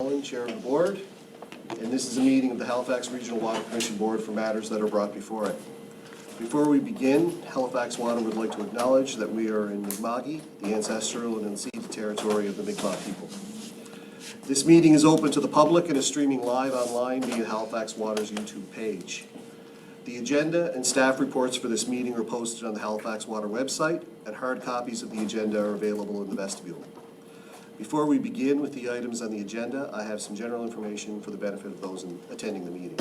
Chair of the Board, and this is a meeting of the Halifax Regional Water Commission Board for matters that are brought before it. Before we begin, Halifax Water would like to acknowledge that we are in Mi'kmaq, the ancestral and unceded territory of the Mi'kmaq people. This meeting is open to the public and is streaming live online via Halifax Water's YouTube page. The agenda and staff reports for this meeting are posted on the Halifax Water website, and hard copies of the agenda are available in the vestibule. Before we begin with the items on the agenda, I have some general information for the benefit of those attending the meeting.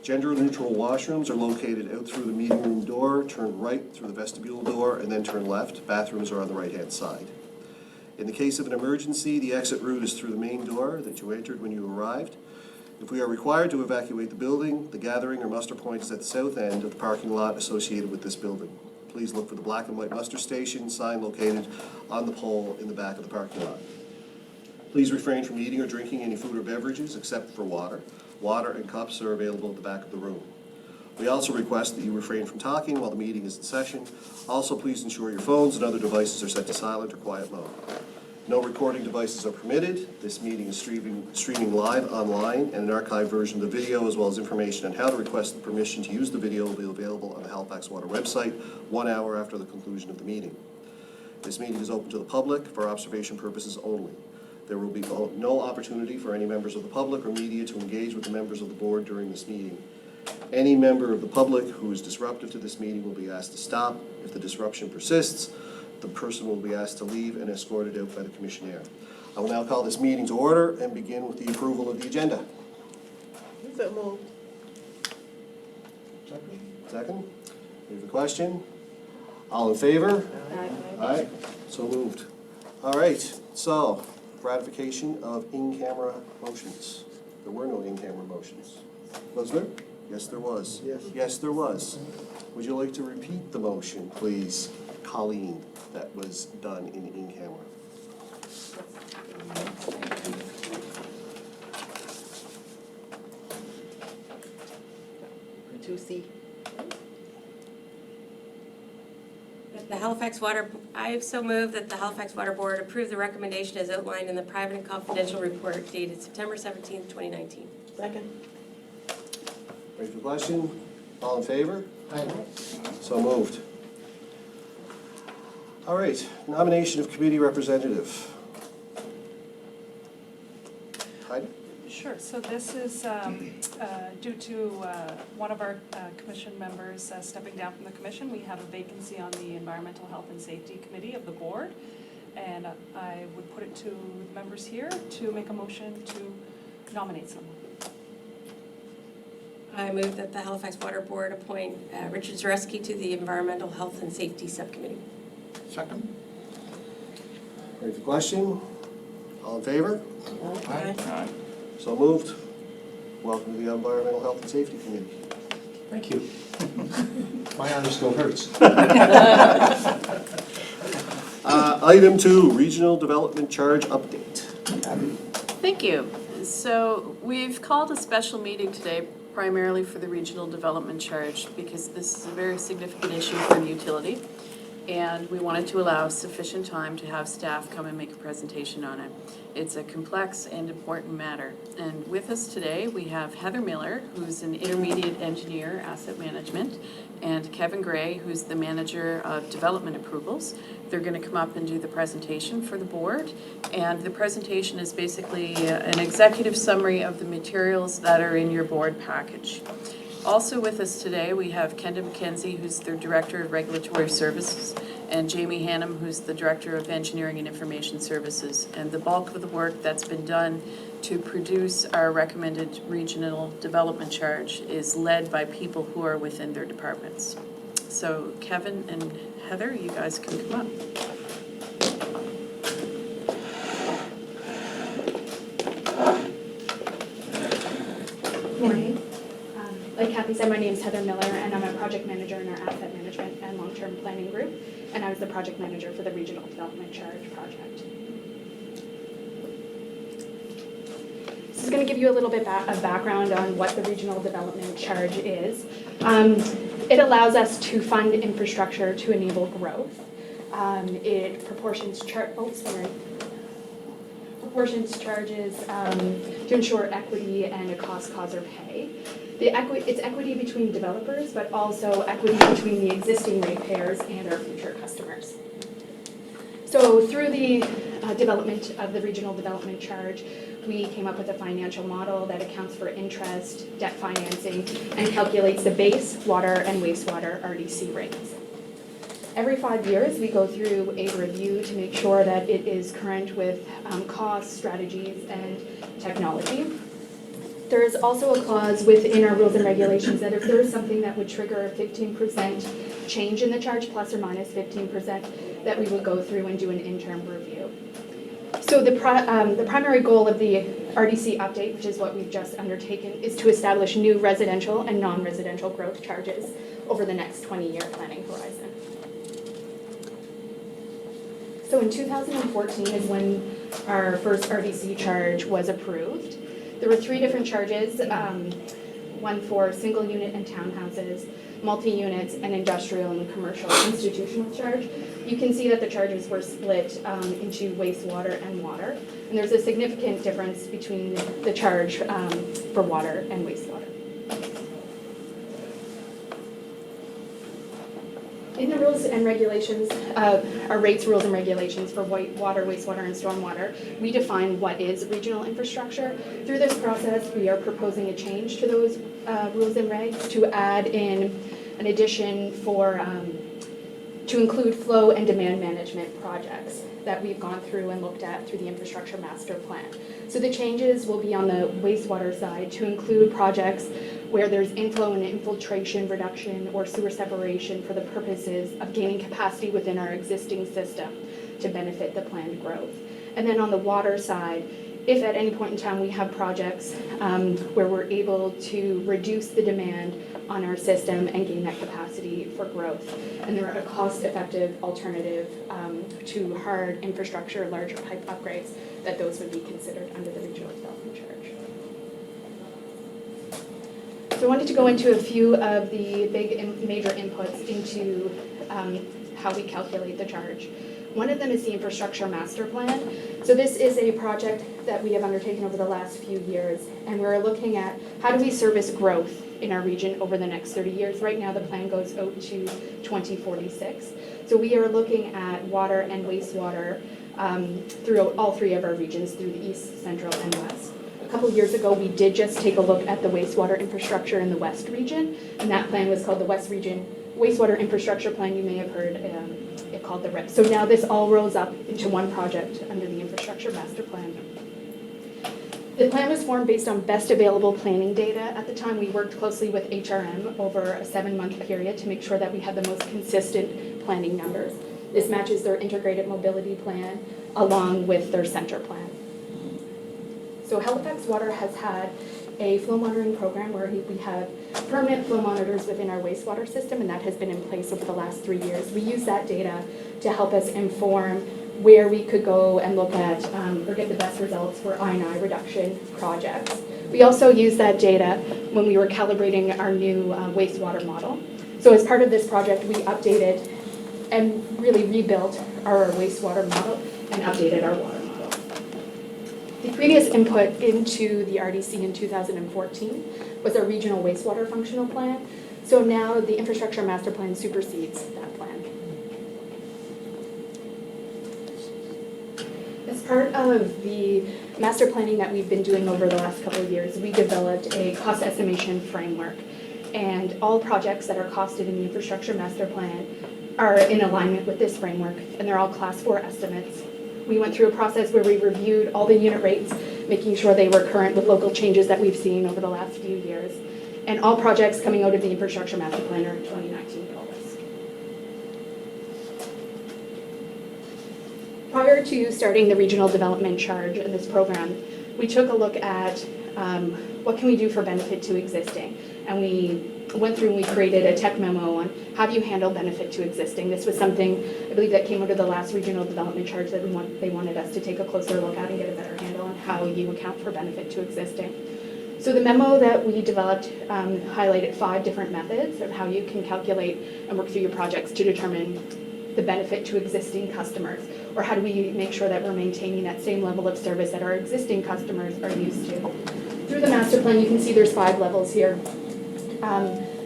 Gender-neutral washrooms are located out through the meeting room door, turn right through the vestibule door, and then turn left. Bathrooms are on the right-hand side. In the case of an emergency, the exit route is through the main door that you entered when you arrived. If we are required to evacuate the building, the gathering or muster point is at the south end of the parking lot associated with this building. Please look for the black and white muster station sign located on the pole in the back of the parking lot. Please refrain from eating or drinking any food or beverages except for water. Water and cups are available at the back of the room. We also request that you refrain from talking while the meeting is in session. Also, please ensure your phones and other devices are set to silent or quiet mode. No recording devices are permitted. This meeting is streaming live online, and an archived version of the video, as well as information on how to request the permission to use the video, will be available on the Halifax Water website 1 hour after the conclusion of the meeting. This meeting is open to the public for observation purposes only. There will be no opportunity for any members of the public or media to engage with the members of the board during this meeting. Any member of the public who is disruptive to this meeting will be asked to stop. If the disruption persists, the person will be asked to leave and escorted out by the commissioner. I will now call this meeting to order and begin with the approval of the agenda. So moved. Second? We have a question? All in favor? Aye. Aye. So moved. All right, so ratification of in-camera motions. There were no in-camera motions. Was there? Yes, there was. Yes. Yes, there was. Would you like to repeat the motion, please, Colleen, that was done in-camera? 2C. The Halifax Water, I so move that the Halifax Water Board approve the recommendation as outlined in the private and confidential report dated September 17th, 2019. Second. Ready for the question? All in favor? Aye. So moved. All right, nomination of committee representative. Heidi? Sure. So this is due to one of our commission members stepping down from the commission. We have a vacancy on the Environmental Health and Safety Committee of the board, and I would put it to the members here to make a motion to nominate someone. I move that the Halifax Water Board appoint Richard Zareski to the Environmental Health and Safety Subcommittee. Second. Ready for the question? All in favor? Aye. So moved. Welcome to the Environmental Health and Safety Committee. Thank you. My arm still hurts. Item 2, Regional Development Charge Update. Thank you. So we've called a special meeting today primarily for the regional development charge because this is a very significant issue for the utility, and we wanted to allow sufficient time to have staff come and make a presentation on it. It's a complex and important matter. And with us today, we have Heather Miller, who's an intermediate engineer, asset management, and Kevin Gray, who's the manager of development approvals. They're going to come up and do the presentation for the board. And the presentation is basically an executive summary of the materials that are in your board package. Also with us today, we have Kenda McKenzie, who's the Director of Regulatory Services, and Jamie Hannum, who's the Director of Engineering and Information Services. And the bulk of the work that's been done to produce our recommended regional development charge is led by people who are within their departments. So Kevin and Heather, you guys can come up. Good morning. Like Kathy said, my name is Heather Miller, and I'm a project manager in our asset management and long-term planning group, and I was the project manager for the Regional Development Charge project. This is going to give you a little bit of background on what the Regional Development Charge is. It allows us to fund infrastructure to enable growth. It proportions apportions charges to ensure equity and a cost causer pay. It's equity between developers, but also equity between the existing ratepayers and our future customers. So through the development of the regional development charge, we came up with a financial model that accounts for interest, debt financing, and calculates the base water and wastewater RDC rates. Every 5 years, we go through a review to make sure that it is current with costs, strategies, and technology. There is also a clause within our rules and regulations that if there is something that would trigger a 15% change in the charge, plus or minus 15%, that we would go through and do an interim review. So the primary goal of the RDC update, which is what we've just undertaken, is to establish new residential and non-residential growth charges over the next 20-year planning horizon. So in 2014 is when our first RDC charge was approved. There were 3 different charges, one for single unit and townhouses, multi-units, and industrial and commercial institutional charge. You can see that the charges were split into wastewater and water, and there's a significant difference between the charge for water and wastewater. In the rules and regulations, our rates, rules, and regulations for water, wastewater, and stormwater, we define what is regional infrastructure. Through this process, we are proposing a change to those rules and regs to add in an addition for to include flow and demand management projects that we've gone through and looked at through the infrastructure master plan. So the changes will be on the wastewater side to include projects where there's inflow and infiltration reduction or sewer separation for the purposes of gaining capacity within our existing system to benefit the planned growth. And then on the water side, if at any point in time we have projects where we're able to reduce the demand on our system and gain that capacity for growth, and there are a cost-effective alternative to hard infrastructure, larger pipe upgrades, that those would be considered under the regional development charge. So I wanted to go into a few of the big major inputs into how we calculate the charge. One of them is the infrastructure master plan. So this is a project that we have undertaken over the last few years, and we're looking at how do we service growth in our region over the next 30 years. Right now the plan goes out to 2046. So we are looking at water and wastewater throughout all 3 of our regions, through the east, central, and west. A couple of years ago, we did just take a look at the wastewater infrastructure in the west region, and that plan was called the West Region Wastewater Infrastructure Plan. You may have heard it called the RIP. So now this all rolls up into one project under the infrastructure master plan. The plan was formed based on best available planning data. At the time, we worked closely with HRM over a 7-month period to make sure that we had the most consistent planning numbers. This matches their integrated mobility plan along with their center plan. So Halifax Water has had a flow monitoring program where we have permanent flow monitors within our wastewater system, and that has been in place over the last 3 years. We use that data to help us inform where we could go and look at or get the best results for I&I reduction projects. We also use that data when we were calibrating our new wastewater model. So as part of this project, we updated and really rebuilt our wastewater model and updated our water model. The previous input into the RDC in 2014 was our regional wastewater functional plan. So now the infrastructure master plan supersedes that plan. As part of the master planning that we've been doing over the last couple of years, we developed a cost estimation framework. And all projects that are costed in the infrastructure master plan are in alignment with this framework, and they're all class 4 estimates. We went through a process where we reviewed all the unit rates, making sure they were current with local changes that we've seen over the last few years. And all projects coming out of the infrastructure master plan are 2019 dollars. Prior to starting the regional development charge in this program, we took a look at what can we do for benefit to existing. And we went through and we created a tech memo on how do you handle benefit to existing. This was something, I believe, that came out of the last regional development charge that they wanted us to take a closer look at and get a better handle on how you account for benefit to existing. So the memo that we developed highlighted 5 different methods of how you can calculate and work through your projects to determine the benefit to existing customers? Or how do we make sure that we're maintaining that same level of service that our existing customers are used to? Through the master plan, you can see there's 5 levels here.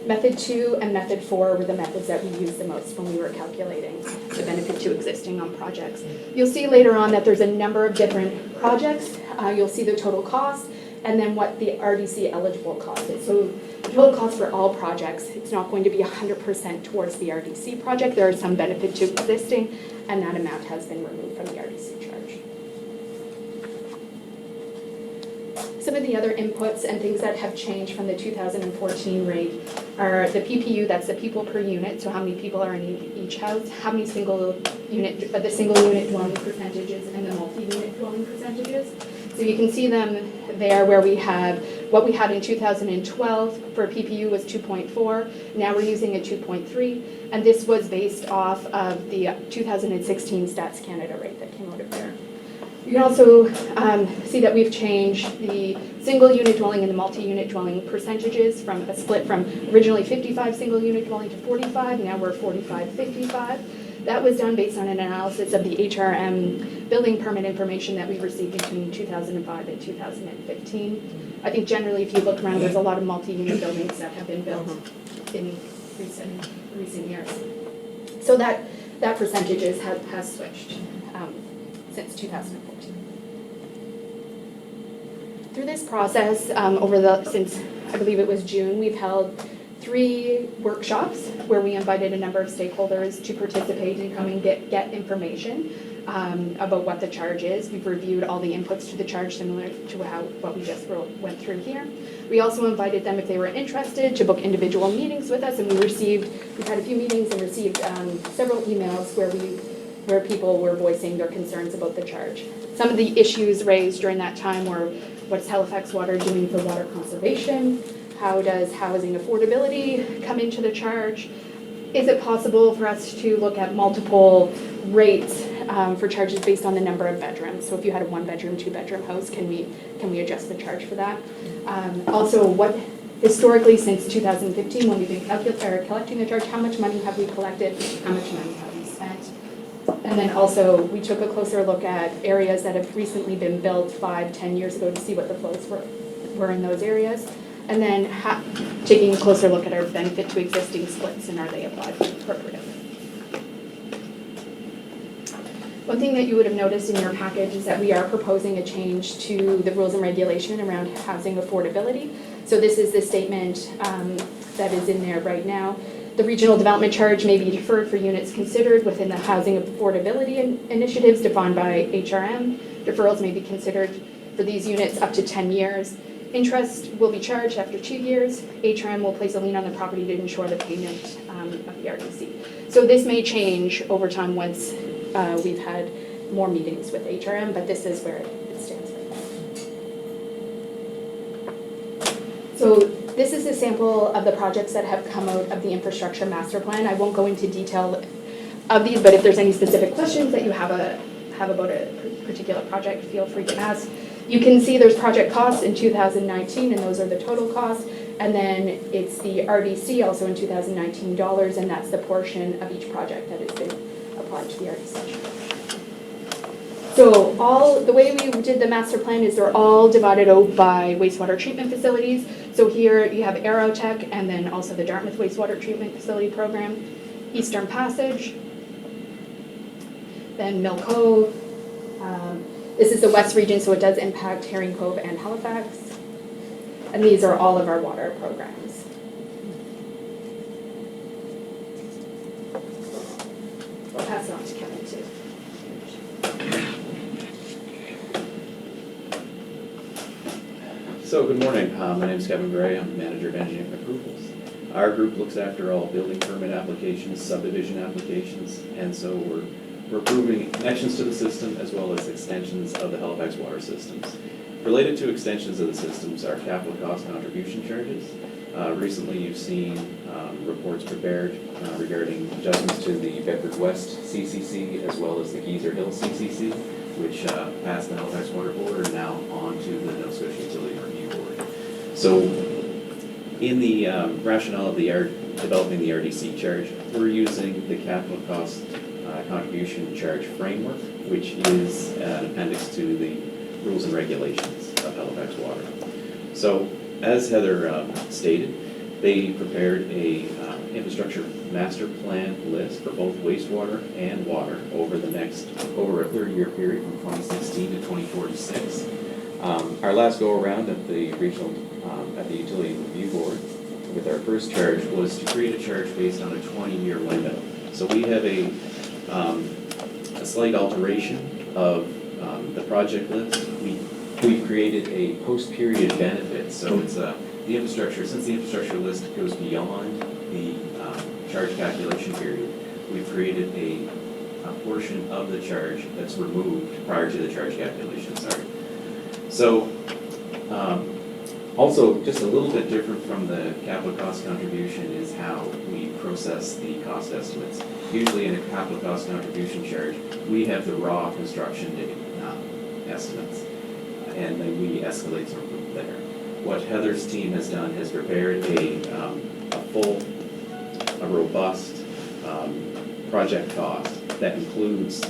Method 2 and Method 4 were the methods that we used the most when we were calculating the benefit to existing on projects. You'll see later on that there's a number of different projects. You'll see the total cost and then what the RDC eligible cost is. So the total cost for all projects, it's not going to be 100% towards the RDC project. There is some benefit to existing, and that amount has been removed from the RDC charge. Some of the other inputs and things that have changed from the 2014 rate are the PPU, that's the people per unit, so how many people are in each house, how many the single unit dwelling percentages and the multi-unit dwelling percentages. So you can see them there where we have what we had in 2012 for PPU was 2.4, now we're using a 2.3, and this was based off of the 2016 Stats Canada rate that came out of there. You can also see that we've changed the single unit dwelling and the multi-unit dwelling percentages from a split from originally 55 single unit dwelling to 45, now we're 45-55. That was done based on an analysis of the HRM building permit information that we received between 2005 and 2015. I think generally if you look around, there's a lot of multi-unit buildings that have been built in recent years. So that percentages has switched since 2014. Through this process, since I believe it was June, we've held 3 workshops where we invited a number of stakeholders to participate and come and get information about what the charge is. We've reviewed all the inputs to the charge similar to what we just went through here. We also invited them, if they were interested, to book individual meetings with us, and we've had a few meetings and received several emails where people were voicing their concerns about the charge. Some of the issues raised during that time were, what's Halifax Water doing for water conservation? How does housing affordability come into the charge? Is it possible for us to look at multiple rates for charges based on the number of bedrooms? So if you had a 1-bedroom, 2-bedroom house, can we adjust the charge for that? Also, what historically since 2015, when we've been collecting the charge, how much money have we collected? How much money have we spent? And then also, we took a closer look at areas that have recently been built 5-10 years ago to see what the flows were in those areas. And then taking a closer look at our benefit to existing splits and are they applied appropriately. One thing that you would have noticed in your package is that we are proposing a change to the rules and regulation around housing affordability. So this is the statement that is in there right now. The regional development charge may be deferred for units considered within the housing affordability initiatives defined by HRM. Deferrals may be considered for these units up to 10 years. Interest will be charged after 2 years. HRM will place a lien on the property to ensure the payment of the RDC. So this may change over time once we've had more meetings with HRM, but this is where it stands right now. So this is a sample of the projects that have come out of the infrastructure master plan. I won't go into detail of these, but if there's any specific questions that you have about a particular project, feel free to ask. You can see there's project costs in 2019, and those are the total costs. And then it's the RDC also in 2019 dollars, and that's the portion of each project that has been applied to the RDC. So the way we did the master plan is they're all divided out by wastewater treatment facilities. So here you have Aerotech and then also the Dartmouth Wastewater Treatment Facility Program, Eastern Passage, then Mill Cove. This is the West region, so it does impact Herring Cove and Halifax. And these are all of our water programs. I'll pass it on to Kevin too. So good morning, my name is Kevin Gray, I'm Manager of Engineering Approvals. Our group looks after all building permit applications, subdivision applications, and so we're approving connections to the system as well as extensions of the Halifax water systems. Related to extensions of the systems are capital cost contribution charges. Recently you've seen reports prepared regarding adjustments to the Bedford West CCC as well as the Geezer Hill CCC, which passed the Halifax Water Board and now on to the Nova Scotia Utility Review Board. So in the rationale of developing the RDC charge, we're using the capital cost contribution charge framework, which is an appendix to the rules and regulations of Halifax Water. So, as Heather stated, they prepared a infrastructure master plan list for both wastewater and water over a 30-year period from 2016 to 2046. Our last go around at the regional, at the Utility Review Board with our first charge was to create a charge based on a 20-year window. So we have a slight alteration of the project list. We've created a post-period benefit, so it's the infrastructure, since the infrastructure list goes beyond the charge calculation period, we've created a portion of the charge that's removed prior to the charge calculation, sorry. So, also, just a little bit different from the capital cost contribution is how we process the cost estimates. Usually in a capital cost contribution charge, we have the raw construction estimates, and then we escalate from there. What Heather's team has done is prepared a robust project cost that includes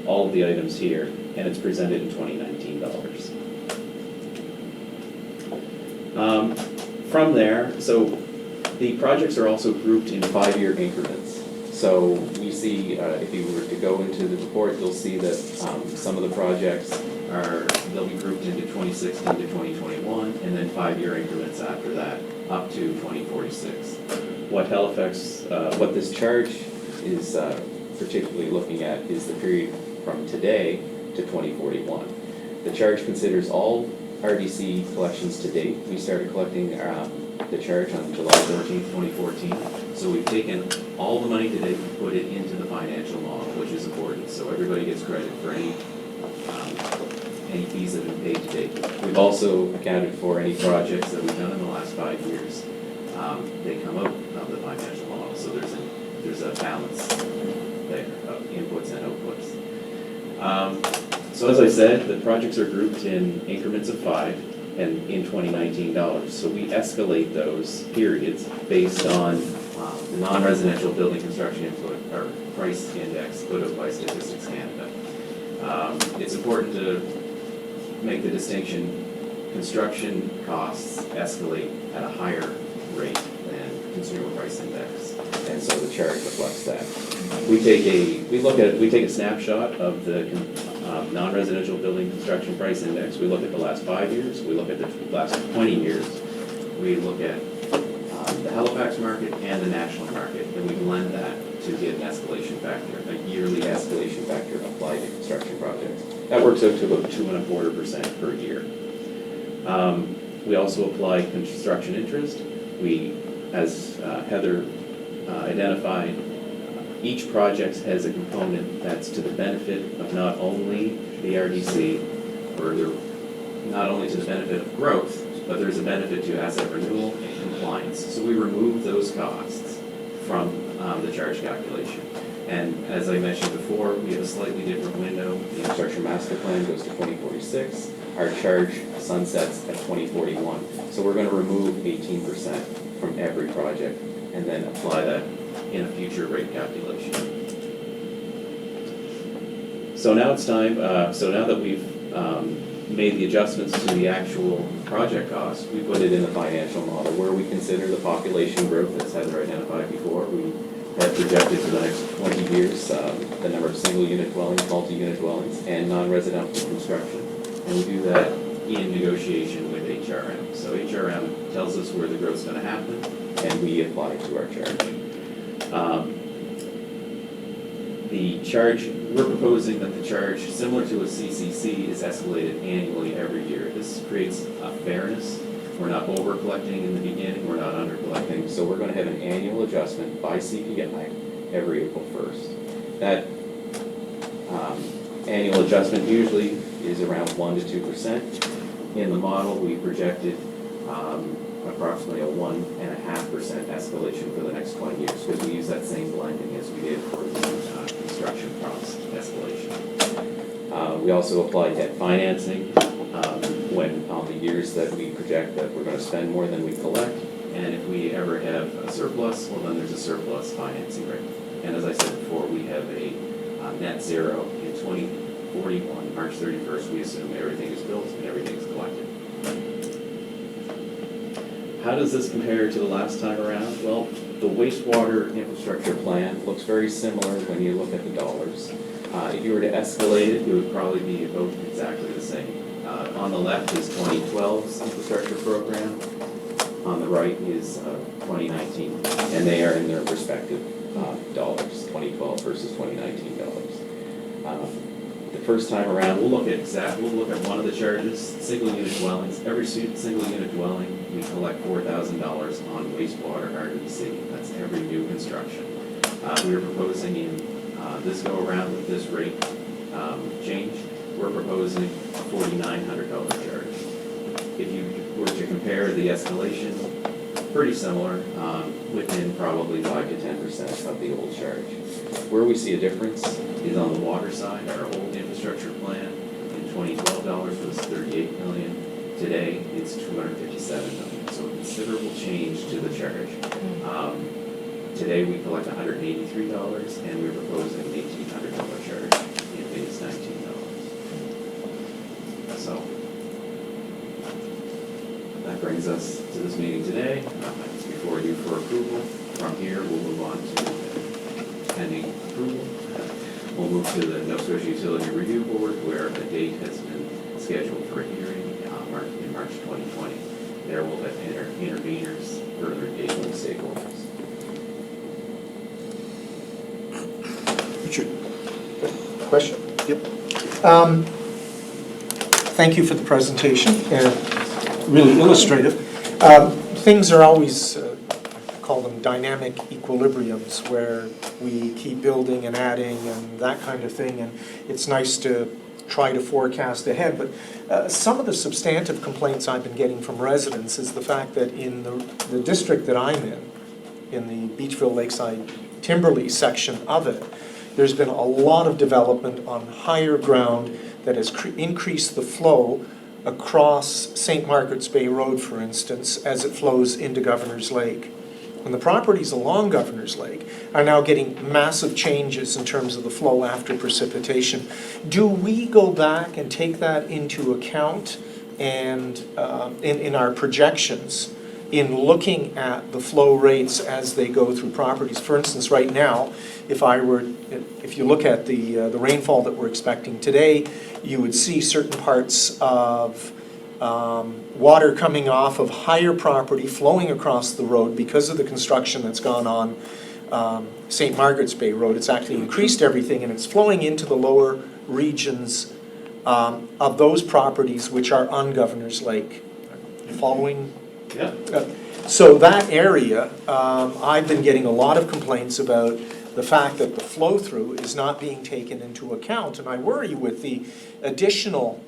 all of the items here, and it's presented in 2019 dollars. From there, so the projects are also grouped in 5-year increments. So you see, if you were to go into the report, you'll see that some of the projects they'll be grouped into 2016 to 2021, and then 5-year increments after that, up to 2046. What this charge is particularly looking at is the period from today to 2041. The charge considers all RDC collections to date. We started collecting the charge on July 13th, 2014. So we've taken all the money to date and put it into the financial model, which is important. So everybody gets credit for any fees that have been paid to date. We've also accounted for any projects that we've done in the last 5 years. They come out of the financial model, so there's a balance there of inputs and outputs. So as I said, the projects are grouped in increments of 5 and in 2019 dollars. So we escalate those periods based on the non-residential building construction input or price index put out by Statistics Canada. It's important to make the distinction, construction costs escalate at a higher rate than consumer price index, and so the charge reflects that. We take a snapshot of the non-residential building construction price index. We look at the last 5 years, we look at the last 20 years, we look at the Halifax market and the national market, and we blend that to get an escalation factor, a yearly escalation factor applied to construction projects. That works out to about 2.25% per year. We also apply construction interest. As Heather identified, each project has a component that's to the benefit of not only the RDC, not only to the benefit of growth, but there's a benefit to asset renewal and compliance. So we remove those costs from the charge calculation. And as I mentioned before, we have a slightly different window. The infrastructure master plan goes to 2046. Our charge sunsets at 2041. So we're going to remove 18% from every project and then apply that in a future rate calculation. So now it's time, so now that we've made the adjustments to the actual project cost, we put it in the financial model where we consider the population growth, as Heather identified before. We have projected for the next 20 years the number of single unit dwellings, multi-unit dwellings, and non-residential construction. And we do that in negotiation with HRM. So HRM tells us where the growth is going to happen, and we apply it to our charge. The charge, we're proposing that the charge, similar to a CCC, is escalated annually every year. This creates a fairness. We're not over-collecting in the beginning, we're not under-collecting, so we're going to have an annual adjustment by CPI every April 1st. That annual adjustment usually is around 1 to 2%. In the model, we projected approximately a 1.5% escalation for the next 20 years because we use that same blending as we did for the construction cost escalation. We also apply debt financing when on the years that we project that we're going to spend more than we collect, and if we ever have a surplus, well then there's a surplus financing rate. And as I said before, we have a net zero in 2041, March 31st, we assume everything is built and everything is collected. How does this compare to the last time around? Well, the wastewater infrastructure plan looks very similar when you look at the dollars. If you were to escalate it, it would probably be about exactly the same. On the left is 2012's infrastructure program. On the right is 2019, and they are in their respective dollars, 2012 versus 2019 dollars. The first time around, we'll look at one of the charges, single unit dwellings. Every single unit dwelling, we collect $4,000 on wastewater RDC. That's every new construction. We are proposing in this go around with this rate change, we're proposing a $4,900 charge. If you were to compare the escalation, pretty similar, within probably 5 to 10% of the old charge. Where we see a difference is on the water side. Our old infrastructure plan in 2012 was $38 million. Today, it's $257 million. So a considerable change to the charge. Today, we collect $183, and we're proposing an $1,800 charge in phase $19. So that brings us to this meeting today. It's before you for approval. From here, we'll move on to pending approval. We'll move to the Nova Scotia Utility Review Board, where a date has been scheduled for a hearing in March 2020. There will have interveners further engagement with stakeholders. Richard, question? Yep. Thank you for the presentation, and really illustrative. Things are always, I call them dynamic equilibriums, where we keep building and adding and that kind of thing, and it's nice to try to forecast ahead. But some of the substantive complaints I've been getting from residents is the fact that in the district that I'm in the Beachville Lakeside Timberley section of it, there's been a lot of development on higher ground that has increased the flow across St. Margaret's Bay Road, for instance, as it flows into Governor's Lake. And the properties along Governor's Lake are now getting massive changes in terms of the flow after precipitation. Do we go back and take that into account and in our projections in looking at the flow rates as they go through properties? For instance, right now, if you look at the rainfall that we're expecting today, you would see certain parts of water coming off of higher property flowing across the road because of the construction that's gone on St. Margaret's Bay Road. It's actually increased everything, and it's flowing into the lower regions of those properties which are on Governor's Lake. Following? Yeah. So that area, I've been getting a lot of complaints about the fact that the flow-through is not being taken into account. And I worry with the additional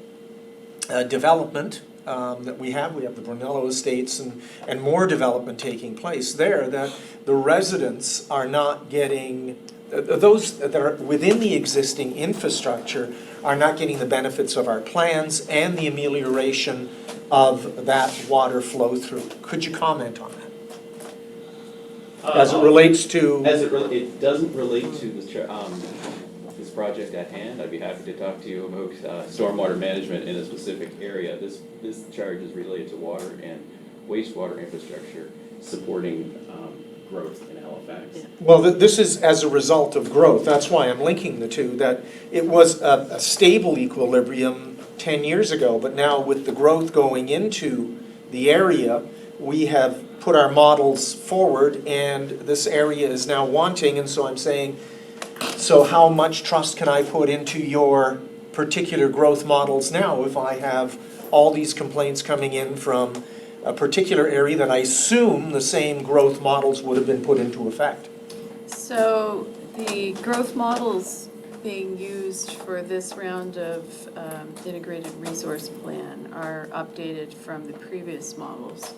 development that we have the Brunello Estates and more development taking place there, that the residents are not getting, those that are within the existing infrastructure are not getting the benefits of our plans and the amelioration of that water flow through. Could you comment on that? As it relates to... It doesn't relate to this project at hand. I'd be happy to talk to you about stormwater management in a specific area. This charge is related to water and wastewater infrastructure supporting growth in Halifax. Yeah. Well, this is as a result of growth. That's why I'm linking the two, that it was a stable equilibrium 10 years ago, but now with the growth going into the area, we have put our models forward, and this area is now wanting, and so I'm saying, so how much trust can I put into your particular growth models now if I have all these complaints coming in from a particular area that I assume the same growth models would have been put into effect? So the growth models being used for this round of integrated resource plan are updated from the previous models.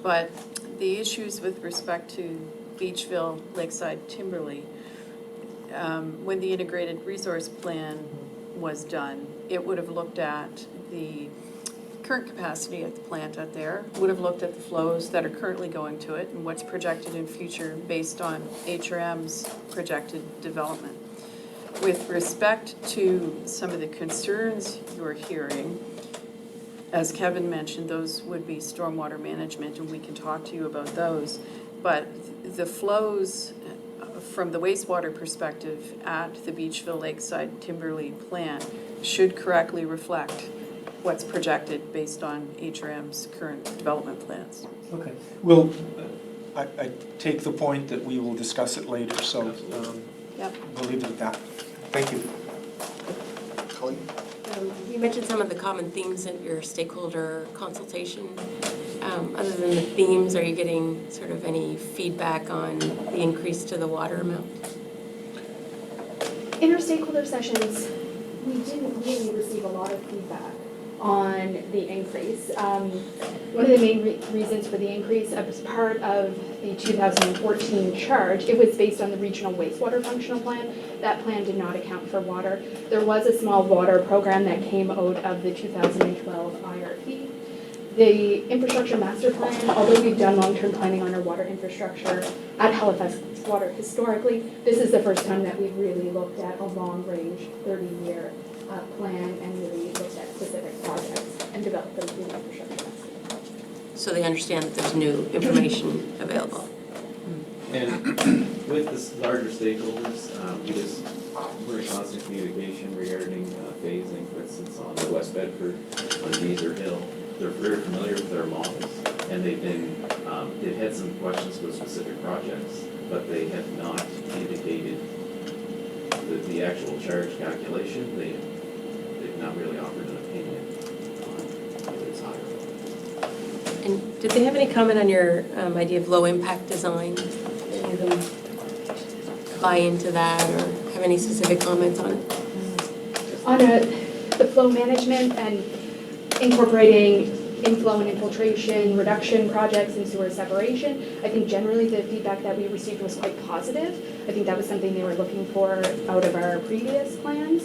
But the issues with respect to Beachville, Lakeside, Timberley, when the integrated resource plan was done, it would have looked at the current capacity of the plant out there, would have looked at the flows that are currently going to it and what's projected in future based on HRM's projected development. With respect to some of the concerns you're hearing, as Kevin mentioned, those would be stormwater management, and we can talk to you about those. But the flows from the wastewater perspective at the Beachville Lakeside Timberley plant should correctly reflect what's projected based on HRM's current development plans. Okay. Well, I take the point that we will discuss it later, so Yep. we'll leave it at that. Thank you. Colleen? You mentioned some of the common themes in your stakeholder consultation. Other than the themes, are you getting sort of any feedback on the increase to the water amount? In our stakeholder sessions, we didn't really receive a lot of feedback on the increase. One of the main reasons for the increase, as part of the 2014 charge, it was based on the regional wastewater functional plan. That plan did not account for water. There was a small water program that came out of the 2012 IRP. The infrastructure master plan, although we've done long-term planning on our water infrastructure at Halifax Water historically, this is the first time that we've really looked at a long-range 30-year plan and really looked at specific projects and developed them through the infrastructure master plan. So they understand that there's new information available. And with the larger stakeholders, we're in constant communication regarding phasing, for instance, on the West Bedford, on Beazer Hill. They're very familiar with their models, and they've had some questions with specific projects, but they have not indicated the actual charge calculation. They've not really offered an opinion on whether it's higher or lower. And did they have any comment on your idea of low-impact design? Did any of them buy into that or have any specific comments on it? On the flow management and incorporating inflow and infiltration, reduction projects and sewer separation, I think generally the feedback that we received was quite positive. I think that was something they were looking for out of our previous plans.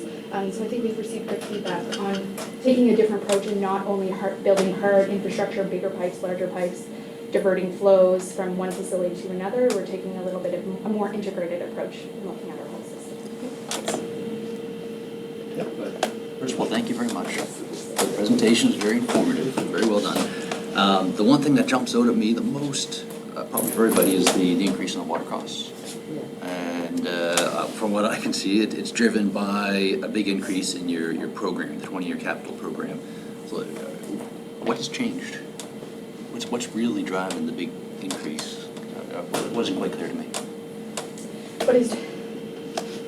So I think we've received good feedback on taking a different approach and not only building hard infrastructure, bigger pipes, larger pipes, diverting flows from one facility to another. We're taking a little bit of a more integrated approach and looking at our whole system. First of all, thank you very much. The presentation is very informative, very well done. The one thing that jumps out at me the most, probably for everybody, is the increase in the water costs. And from what I can see, it's driven by a big increase in your program, the 20-year capital program. So, what has changed? What's really driving the big increase? It wasn't quite clear to me.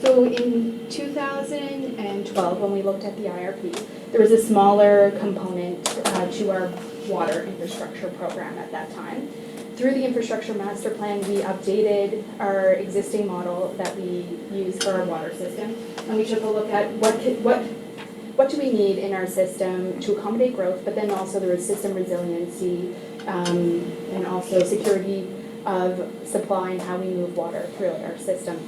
So in 2012, when we looked at the IRP, there was a smaller component to our water infrastructure program at that time. Through the infrastructure master plan, we updated our existing model that we use for our water system, and we took a look at what do we need in our system to accommodate growth, but then also there was system resiliency and also security of supply and how we move water through our system.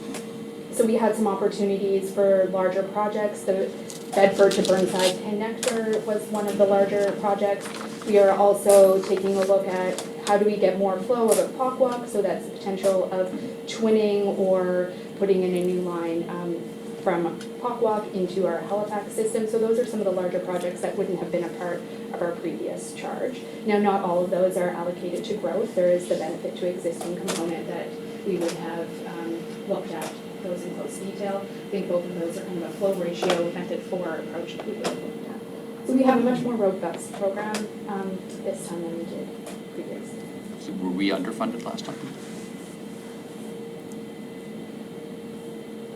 So we had some opportunities for larger projects. The Bedford to Burnside connector was one of the larger projects. We are also taking a look at how do we get more flow out of Pockwalk, so that's the potential of twinning or putting in a new line from Pockwalk into our Halifax system. So those are some of the larger projects that wouldn't have been a part of our previous charge. Now, not all of those are allocated to growth. There is the benefit to existing component that we would have looked at those in close detail. I think both of those are kind of a flow ratio method 4 approach that we would have looked at. So we have a much more robust program this time than we did previously. So were we underfunded last time?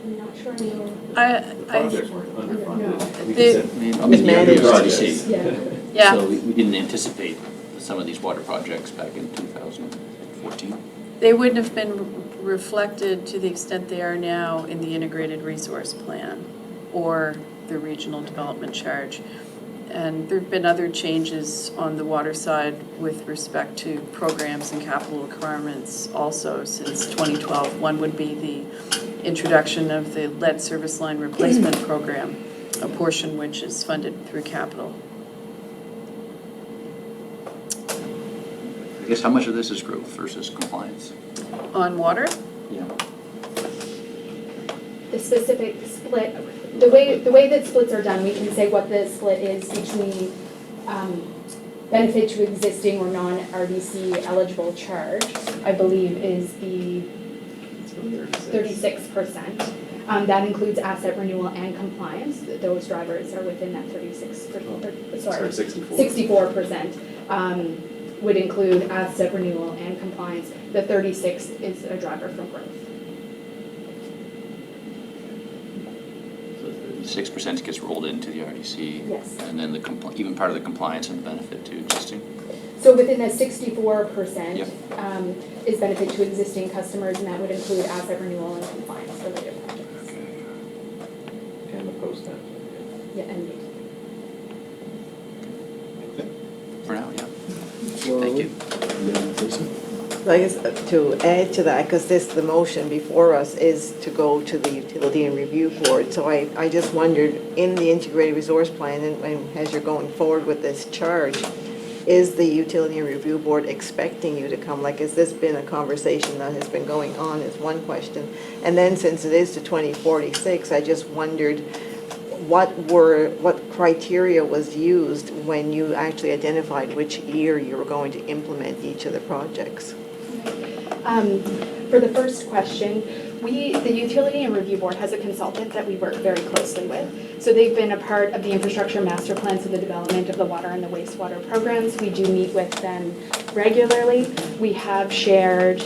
I'm not sure I know. The projects weren't underfunded. We The- just said- I mean, It's the managed. projects. Yeah. Yeah. So we didn't anticipate some of these water projects back in 2014. They wouldn't have been reflected to the extent they are now in the integrated resource plan or the regional development charge. And there've been other changes on the water side with respect to programs and capital requirements also since 2012. One would be the introduction of the lead service line replacement program, a portion which is funded through capital. I guess how much of this is growth versus compliance? On water, Yeah. The specific split, the way that splits are done, we can say what the split is between benefit to existing or non-RDC eligible charge, I believe is the It's about 36. 36%. That includes asset renewal and compliance. Those drivers are within that 36%, sorry, 64%. Would include asset renewal and compliance. The 36 is a driver from growth. 6% gets rolled into the RDC. Yes. And then even part of the compliance and the benefit to existing. So within that 64% Yep. is benefit to existing customers, and that would include asset renewal and compliance related projects. And the post-net. Yeah, and For now, yeah. So, Thank you. Lisa? I guess to add to that, because the motion before us is to go to the Utility and Review Board. So I just wondered, in the Integrated Resource Plan, and as you're going forward with this charge, is the Utility and Review Board expecting you to come? Like, has this been a conversation that has been going on, is one question. And then since it is to 2046, I just wondered what criteria was used when you actually identified which year you were going to implement each of the projects? for the first question, the Utility and Review Board has a consultant that we work very closely with. So they've been a part of the infrastructure master plans and the development of the water and the wastewater programs. We do meet with them regularly. We have shared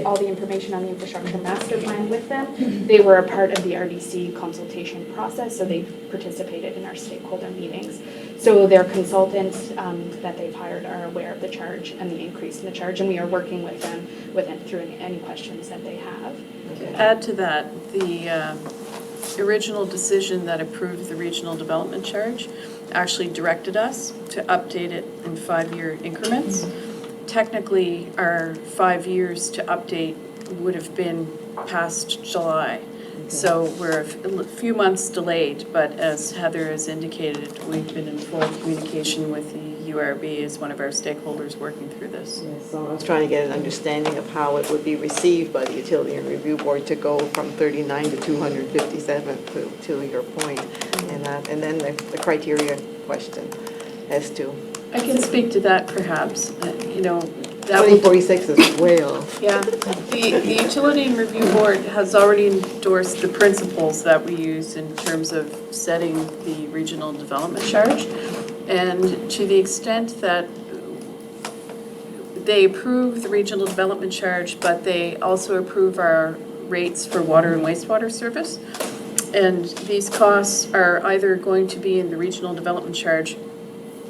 all the information on the infrastructure master plan with them. They were a part of the RDC consultation process, so they've participated in our stakeholder meetings. So their consultants that they've hired are aware of the charge and the increase in the charge, and we are working with them through any questions that they have. To add to that, the original decision that approved the regional development charge actually directed us to update it in 5-year increments. Technically, our 5 years to update would have been past July. So we're a few months delayed, but as Heather has indicated, we've been in full communication with the URB as one of our stakeholders working through this. Yes, so I was trying to get an understanding of how it would be received by the Utility and Review Board to go from 39 to 257 to your point. And then the criteria question as to I can speak to that perhaps, that would 2046 is way off. Yeah, the Utility and Review Board has already endorsed the principles that we use in terms of setting the regional development charge. And to the extent that they approve the regional development charge, but they also approve our rates for water and wastewater service. And these costs are either going to be in the regional development charge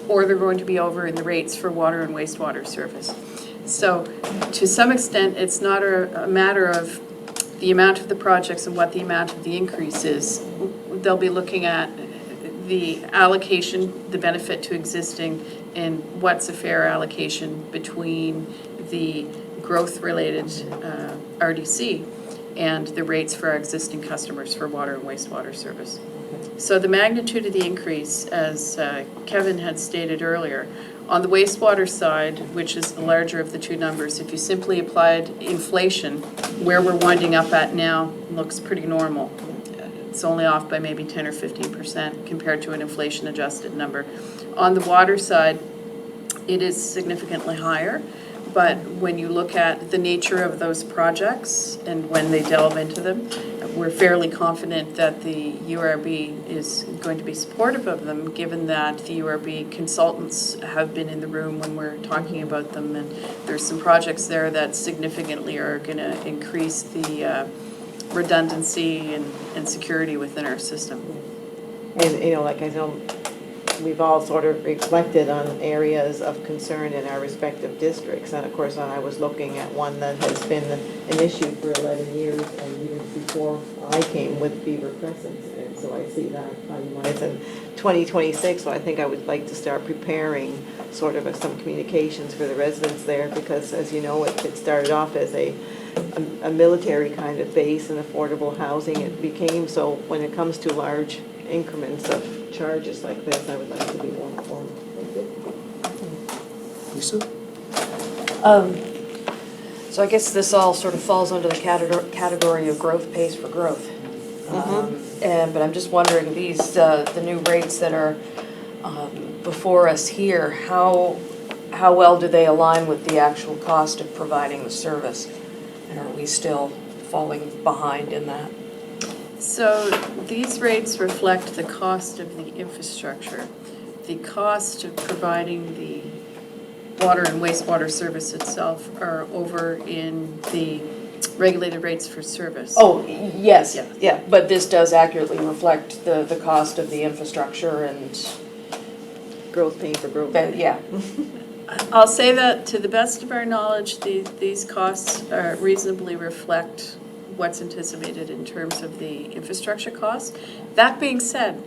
or they're going to be over in the rates for water and wastewater service. So to some extent, it's not a matter of the amount of the projects and what the amount of the increase is. They'll be looking at the allocation, the benefit to existing, and what's a fair allocation between the growth-related RDC and the rates for our existing customers for water and wastewater service. So the magnitude of the increase, as Kevin had stated earlier, on the wastewater side, which is the larger of the two numbers, if you simply applied inflation, where we're winding up at now looks pretty normal. It's only off by maybe 10 or 15% compared to an inflation-adjusted number. On the water side, it is significantly higher, but when you look at the nature of those projects and when they delve into them, we're fairly confident that the URB is going to be supportive of them, given that the URB consultants have been in the room when we're talking about them, and there's some projects there that significantly are going to increase the redundancy and security within our system. And, like I know, we've all sort of reflected on areas of concern in our respective districts. And of course, I was looking at one that has been an issue for 11 years, and even before I came with Beaver Crescent. And so I see that it's in 2026, so I think I would like to start preparing sort of some communications for the residents there, because as you know, it started off as a military kind of base and affordable housing. It became, so when it comes to large increments of charges like this, I would like to be more informed. Thank you. Lisa? So I guess this all sort of falls under the category of growth pays for growth. But I'm just wondering, these, the new rates that are before us here, how well do they align with the actual cost of providing the service? And are we still falling behind in that? So these rates reflect the cost of the infrastructure. The cost of providing the water and wastewater service itself are over in the regulated rates for service. Oh, yes, Yeah. yeah, but this does accurately reflect the cost of the infrastructure and, Growth paying for growth. yeah. I'll say that to the best of our knowledge, these costs reasonably reflect what's anticipated in terms of the infrastructure costs. That being said,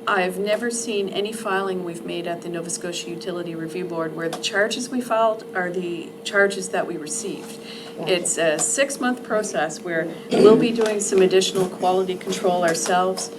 I've never seen any filing we've made at the Nova Scotia Utility Review Board where the charges we filed are the charges that we received. It's a 6-month process where we'll be doing some additional quality control ourselves.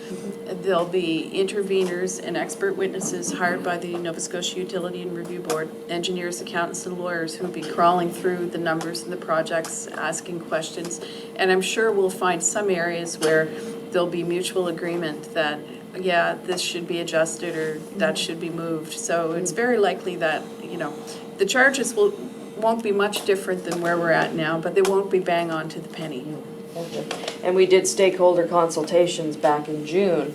There'll be interveners and expert witnesses hired by the Nova Scotia Utility and Review Board, engineers, accountants, and lawyers who'll be crawling through the numbers and the projects, asking questions. And I'm sure we'll find some areas where there'll be mutual agreement that, yeah, this should be adjusted or that should be moved. So it's very likely that, the charges won't be much different than where we're at now, but they won't be bang on to the penny. And we did stakeholder consultations back in June.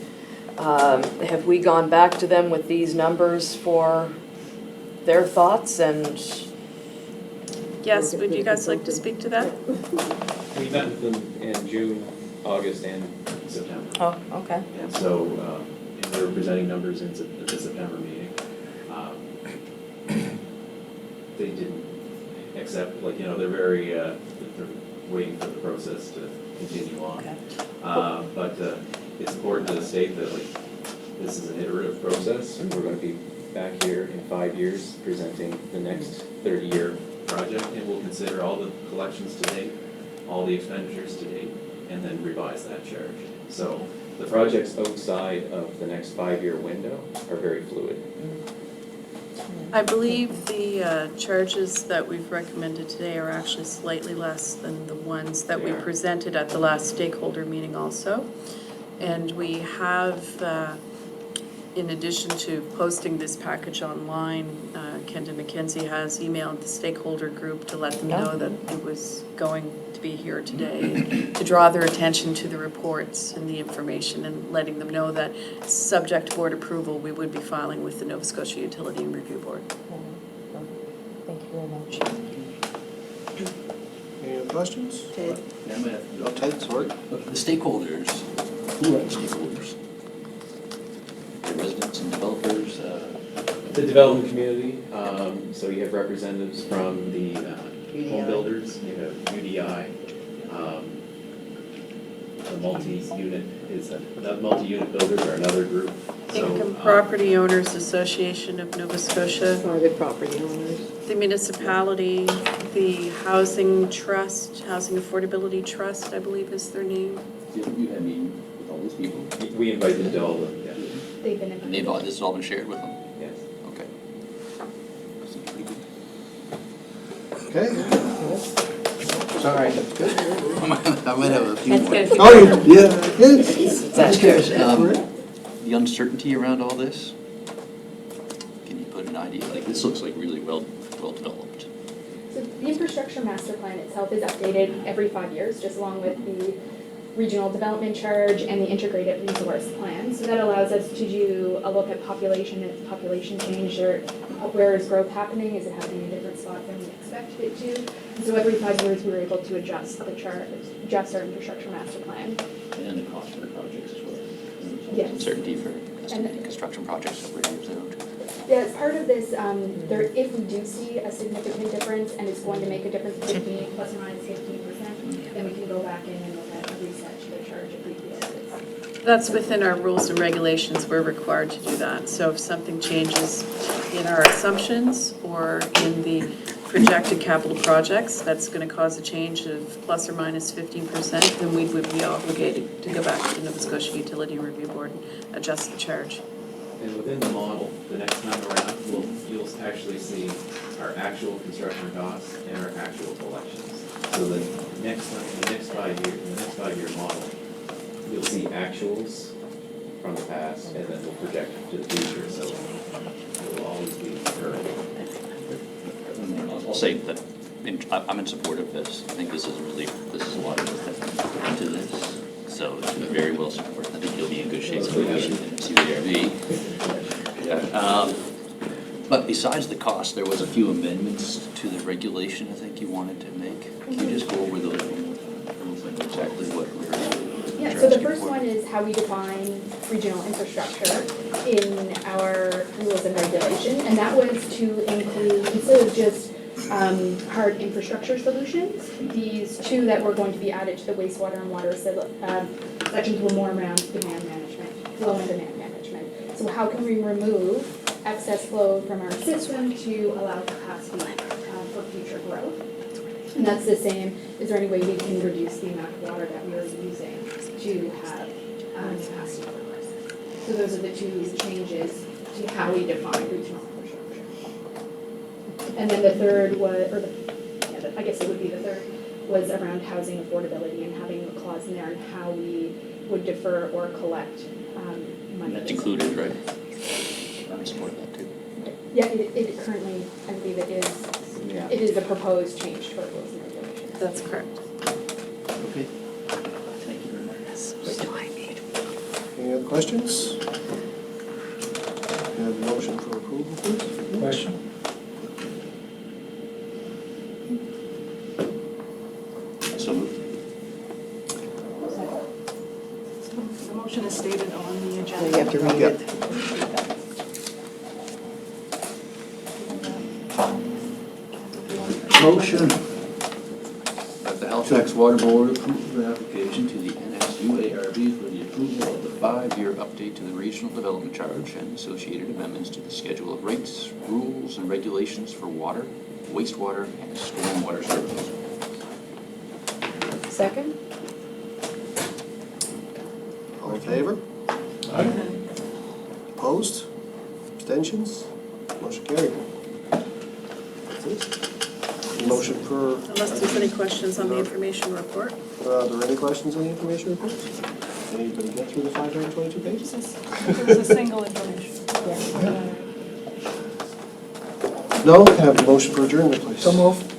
Have we gone back to them with these numbers for their thoughts and? Yes, would you guys like to speak to that? We met with them in June, August, and September. Oh, okay. And so, and they were presenting numbers at the September meeting. They didn't accept, they're very, they're waiting for the process to continue on. Okay. But it's important to state that, this is an iterative process. We're going to be back here in 5 years presenting the next 30-year project, and we'll consider all the collections to date, all the expenditures to date, and then revise that charge. So the projects outside of the next 5-year window are very fluid. I believe the charges that we've recommended today are actually slightly less than the ones that we presented at the last stakeholder meeting also. And we have, in addition to posting this package online, Kendon McKenzie has emailed the stakeholder group to let them know that it was going to be here today, to draw their attention to the reports and the information and letting them know that subject to board approval, we would be filing with the Nova Scotia Utility and Review Board. Thank you very much. Any other questions? Ted? Oh, Ted, sorry. The stakeholders, who are the stakeholders? The residents and developers? The development community, so you have representatives from the home builders, you have UDI, the multi-unit builders are another group. Income Property Owners Association of Nova Scotia, Private property owners. the municipality, the Housing Trust, Housing Affordability Trust, I believe is their name. You had meeting with all these people? We invited all of them, yeah. They've been And they've all, this has all been shared with them? Yes. Okay. Seems pretty good. Okay. Sorry. I might have a few more. That's good. Oh, yeah. That's good. The uncertainty around all this, can you put an idea, this looks like really well developed. So the infrastructure master plan itself is updated every 5 years, just along with the regional development charge and the integrated resource plan. So that allows us to do a look at population and population change, or where is growth happening? Is it happening in different spots than we expected it to? And so every 5 years, we were able to adjust the charge, adjust our infrastructure master plan. And the cost of the projects as well. Yes. Uncertainty for estimating construction projects over years out. Yeah, as part of this, if we do see a significant difference and it's going to make a difference, plus or minus 15%, then we can go back in and look at a reset to the charge if we feel it's. That's within our rules and regulations, we're required to do that. So if something changes in our assumptions or in the projected capital projects, that's going to cause a change of plus or minus 15%, then we would be obligated to go back to the Nova Scotia Utility Review Board and adjust the charge. And within the model, the next time around, you'll actually see our actual construction costs and our actual collections. So the next 5-year model, you'll see actuals from the past, and then we'll project to the future, so it will always be current. I'll say that I'm in support of this. I think this is a lot of work that's put into this. So it's very well supported. I think you'll be in good shape when we see the RV. But besides the cost, there was a few amendments to the regulation I think you wanted to make. Can you just go over those exactly what we're Yeah, so the first one is how we define regional infrastructure in our rules and regulation. And that was to include, instead of just hard infrastructure solutions, these two that were going to be added to the wastewater and water sections were more around demand management, flow and demand management. So how can we remove excess flow from our system to allow capacity for future growth? And that's the same, is there any way we can reduce the amount of water that we are using to have capacity for growth? So those are the two changes to how we define regional infrastructure. And then the third was, I guess it would be the third, was around housing affordability and having a clause in there on how we would defer or collect money. That's included, right? I support that too. Yeah, it currently, I believe it is a proposed change to our rules and regulations. That's correct. Okay. Thank you very much. Any other questions? Can I have a motion for approval, please? Question? So moved. The motion is stated on the You agenda. have to read Yeah. it. Motion that the Halifax Water Board approve the application to the NSUARB for the approval of the 5-year update to the Regional Development Charge and associated amendments to the schedule of rates, rules, and regulations for water, wastewater, and stormwater services. Second? All in favor? Opposed? Abstentions? Motion carried. That's it. Motion for, Unless there's any questions on the information report. are there any questions on the information report? Anybody get through the 522 pages? It was a single information. No? Can I have a motion for adjournment, please? So moved.